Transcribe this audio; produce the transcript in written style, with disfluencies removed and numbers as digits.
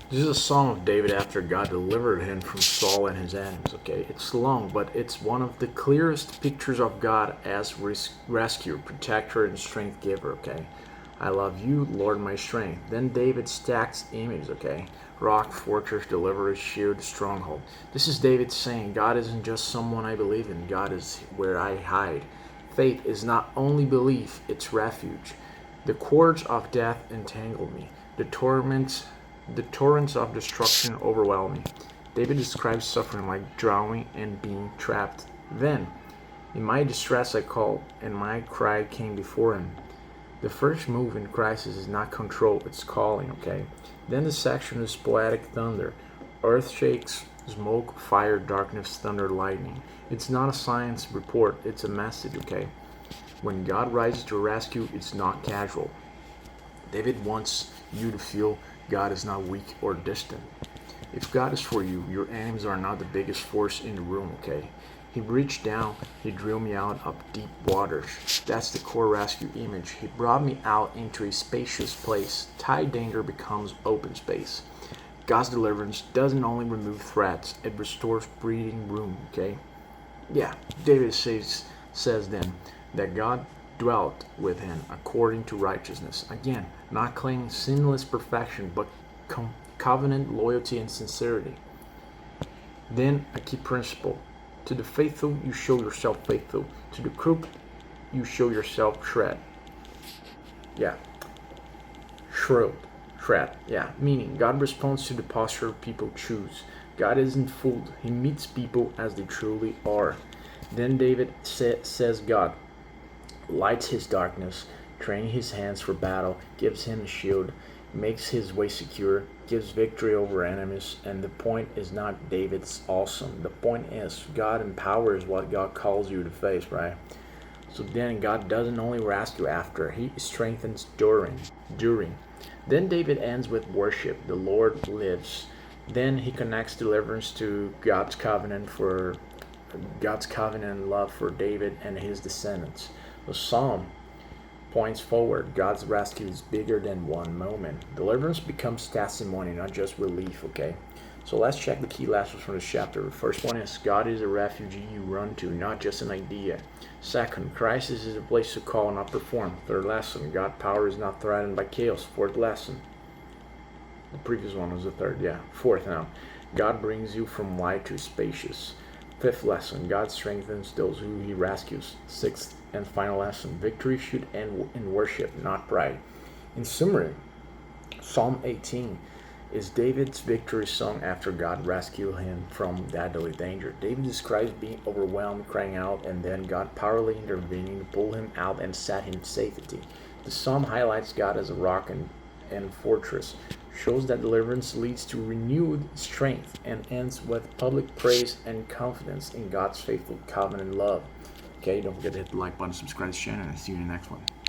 This is a Psalm of David after God delivered him from Saul and his enemies. Okay, it's long, but it's one of the clearest pictures of God as rescuer, protector, and strength giver. Okay, I love you, Lord, my strength. Then David stacks images. Okay, rock, fortress, deliverer, shield, stronghold. This is David saying, God isn't just someone I believe in. God is where I hide. Faith is not only belief; it's refuge. The cords of death entangle me. The torrents of destruction overwhelm me. David describes suffering like drowning and being trapped. Then, in my distress, I called, and my cry came before him. The first move in crisis is not control, it's calling, okay? Then the section is poetic thunder. Earth shakes, smoke, fire, darkness, thunder, lightning. It's not a science report, it's a message, okay? When God rises to rescue, it's not casual. David wants you to feel God is not weak or distant. If God is for you, your enemies are not the biggest force in the room, okay? He reached down, he drew me out of deep waters. That's the core rescue image. He brought me out into a spacious place. Tight danger becomes open space. God's deliverance doesn't only remove threats, it restores breathing room, okay? Yeah, David says then that God dwelt with him according to righteousness. Again, not claiming sinless perfection, but covenant loyalty and sincerity. Then a key principle. To the faithful, you show yourself faithful. To the crook, you show yourself shred. Yeah, shrewd. Shred. Yeah, meaning God responds to the posture people choose. God isn't fooled. He meets people as they truly are. Then David says God lights his darkness, training his hands for battle, gives him a shield, makes his way secure, gives victory over enemies. And the point is not David's awesome. The point is God empowers what God calls you to face, right? So then God doesn't only rescue after, he strengthens during. Then David ends with worship. The Lord lives. Then he connects deliverance to God's covenant love for David and his descendants. The psalm points forward. God's rescue is bigger than one moment. Deliverance becomes testimony, not just relief, okay? So let's check the key lessons from this chapter. The first one is God is a refugee you run to, not just an idea. Second, crisis is a place to call, not perform. Third lesson, God's power is not threatened by chaos. Fourth lesson, the previous one was the third, yeah. Fourth now, God brings you from light to spacious. Fifth lesson, God strengthens those who he rescues. Sixth and final lesson, victory should end in worship, not pride. In summary, Psalm 18 is David's victory song after God rescued him from deadly danger. David describes being overwhelmed, crying out, and then God powerfully intervening to pull him out and set him in safety. The psalm highlights God as a rock and fortress, shows that deliverance leads to renewed strength, and ends with public praise and confidence in God's faithful covenant love. Okay, don't forget to hit the like button, subscribe to the channel, and I'll see you in the next one.